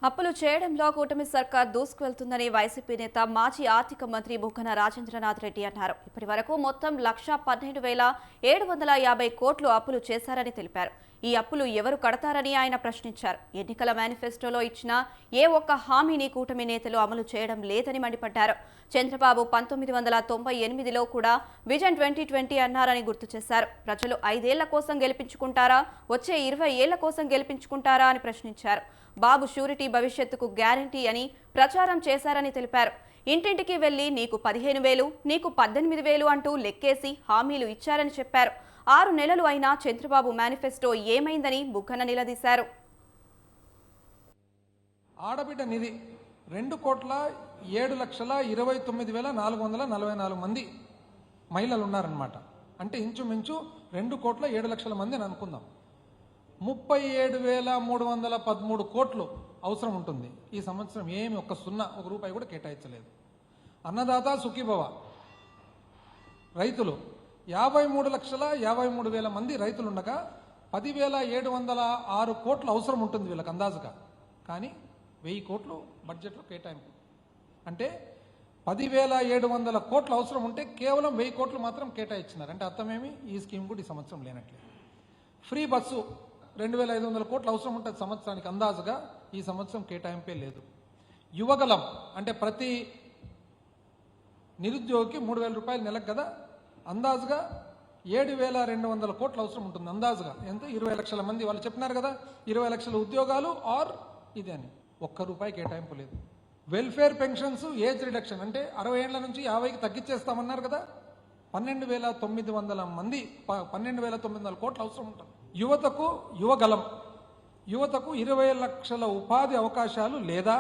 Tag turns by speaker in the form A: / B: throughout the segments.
A: అప్పులు చేయడంలో కూటమి సర్కార్ దూసుకువెళ్తుందని వైసీపీ నేత మాజీ ఆర్థిక మంత్రి బుగ్గన రాజేంద్రనాథ్ రెడ్డి అన్నారు. ఇప్పటి వరకు మొత్తం 1,12,750 కోట్లు అప్పులు చేశారని తెలిపారు. ఈ అప్పులు ఎవరు కడతారని ఆయన ప్రశ్నించారు. ఎన్నికల మేనిఫెస్టోలో ఇచ్చిన ఏ ఒక్క హామీని కూటమి నేతలు అమలు చేయడం లేదని మండిపడ్డారు. చంద్రబాబు 1998లో కూడా విజన్ 2020 అన్నారని గుర్తు చేశారు. ప్రజలు 5 ఏళ్ల కోసం గెలిపించుకుంటారా, వచ్చే 20 ఏళ్ల కోసం గెలిపించుకుంటారా అని ప్రశ్నించారు. బాబు షూరిటీ భవిష్యత్తుకు గ్యారంటీ అని ప్రచారం చేశారని తెలిపారు. ఇంటింటికి వెళ్లి నీకు 15,000, నీకు 18,000 అంటూ లెక్కేసి హామీలు ఇచ్చారని చెప్పారు. 6 నెలలు అయినా చంద్రబాబు మేనిఫెస్టో ఏమైందని బుగ్గన నిలదీశారు.
B: ఆడబిడ్డ నిధి 2,07,29,444 మంది మహిళలు ఉన్నారన్నమాట. అంటే ఇంచుమించు 2,07,00,000 మంది అని అనుకుందాం. 37,313 కోట్లు అవసరం ఉంటుంది. ఈ సంవత్సరం ఏమి ఒక్క రూపాయి కూడా కేటాయించలేదు. అన్నదాత సుఖీభవ రైతులు 53,53,000 మంది రైతులు ఉండగా 10,706 కోట్లు అవసరం ఉంటుంది వీళ్ళకి అందాజుగా. కానీ 1,000 కోట్లు బడ్జెట్లో కేటాయింపు. అంటే 10,700 కోట్లు అవసరం ఉంటే కేవలం 1,000 కోట్లు మాత్రం కేటాయించినారు. అంటే అర్థమేమి, ఈ స్కీమ్ కూడా ఈ సంవత్సరం లేనట్లే. ఫ్రీ బస్సు 2,500 కోట్లు అవసరం ఉంటుంది సంవత్సరానికి అందాజుగా, ఈ సంవత్సరం కేటాయింపే లేదు. యువగలం అంటే ప్రతి నిరుద్యోగికి 3,000 రూపాయలు నెలకు కదా, అందాజుగా 7,200 కోట్లు అవసరం ఉంటుంది అందాజుగా. ఎంత 20 లక్షల మంది వాళ్ళు చెప్పినారు కదా, 20 లక్షల ఉద్యోగాలు ఆర్ ఇది అని. ₹1 కేటాయింపు లేదు. వెల్ఫేర్ పెన్షన్స్ ఏజ్ రిడక్షన్ అంటే 60 ఏళ్ల నుంచి 50కి తగ్గించేస్తామన్నారు కదా, 12,900 మంది 12,900 కోట్లు అవసరం ఉంటుంది. యువతకు యువతకు 20 లక్షల ఉపాధి అవకాశాలు లేదా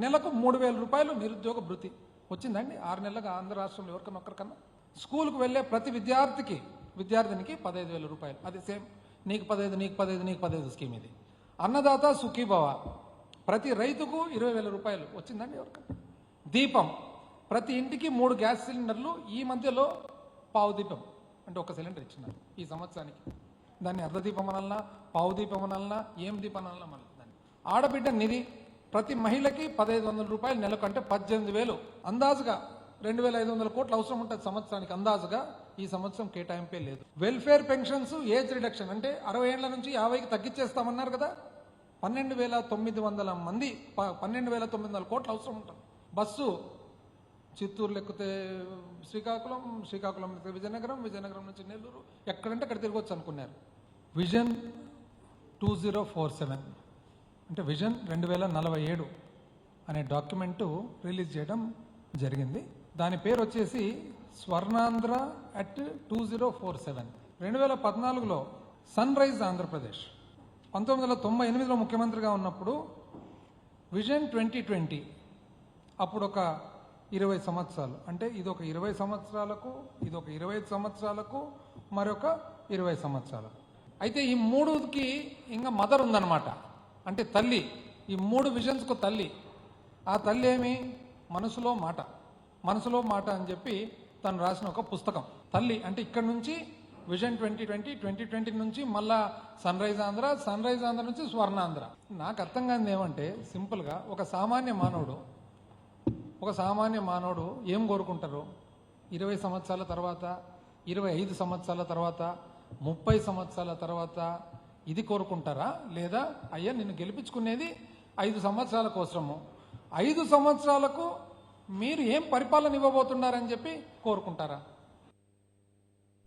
B: నెలకు 3,000 రూపాయలు నిరుద్యోగ భృతి వచ్చిందండి 6 నెలలుగా ఆంధ్ర రాష్ట్రంలో ఎవరికన్నా. స్కూల్కు వెళ్ళే ప్రతి విద్యార్థినికి 15,000 రూపాయలు. అది సేమ్ నీకు 15 స్కీమ్ ఇది. అన్నదాత సుఖీభవ ప్రతి రైతుకు 20,000 రూపాయలు వచ్చిందండి ఎవరికన్నా. దీపం ప్రతి ఇంటికి 3 గ్యాస్ సిలిండర్లు, ఈ మధ్యలో పావు దీపం అంటే 1 సిలిండర్ ఇచ్చినారు ఈ సంవత్సరానికి. దాన్ని అర్ధదీపం అనాలన్నా, పావు దీపం అనాలన్నా, ఏం దీపం అనాలన్నా మళ్ళీ దాన్ని. ఆడబిడ్డ నిధి ప్రతి మహిళకి 1,500 రూపాయలు నెలకు, అంటే 18,000 అందాజుగా 2,500 కోట్లు అవసరం ఉంటుంది సంవత్సరానికి అందాజుగా, ఈ సంవత్సరం కేటాయింపే లేదు. వెల్ఫేర్ పెన్షన్స్ ఏజ్ రిడక్షన్ అంటే 60 ఏళ్ల నుంచి 50కి తగ్గించేస్తామన్నారు కదా, 12,900 మంది 12,900 కోట్లు అవసరం ఉంటుంది. బస్సు చిత్తూరు లెక్కితే శ్రీకాకుళం లెక్కితే విజయనగరం నుంచి నెల్లూరు, ఎక్కడంటే అక్కడ తిరగొచ్చు అనుకున్నారు. విజన్ 2047 అంటే విజన్ 2047 అనే డాక్యుమెంటు రిలీజ్ చేయడం జరిగింది. దాని పేరు వచ్చేసి స్వర్ణాంధ్ర అట్ 2047. 2014లో సన్ రైజ్ ఆంధ్రప్రదేశ్, 1998లో ముఖ్యమంత్రిగా ఉన్నప్పుడు విజన్ 2020, అప్పుడు ఒక 20 సంవత్సరాలు, అంటే ఇదొక 20 సంవత్సరాలకు, ఇదొక 25 సంవత్సరాలకు, మరొక 20 సంవత్సరాలకు. అయితే ఈ 3కి ఇంకా మదర్ ఉందన్నమాట, అంటే తల్లి. ఈ 3 విజన్స్కు తల్లి. ఆ తల్లి ఏమి, మనసులో మాట అని చెప్పి తను రాసిన ఒక పుస్తకం. తల్లి అంటే ఇక్కడ నుంచి విజన్ 2020 నుంచి మళ్ళా సన్ రైజ్ ఆంధ్ర నుంచి స్వర్ణాంధ్ర. నాకు అర్థం కానిది ఏమంటే, సింపుల్గా ఒక సామాన్య మానవుడు ఏం కోరుకుంటారు? 20 సంవత్సరాల తర్వాత, 25 సంవత్సరాల తర్వాత, 30 సంవత్సరాల తర్వాత ఇది కోరుకుంటారా? లేదా అయ్యా నిన్ను గెలిపించుకునేది 5 సంవత్సరాల కోసము, 5 సంవత్సరాలకు మీరు ఏం పరిపాలన ఇవ్వబోతున్నారని చెప్పి కోరుకుంటారా?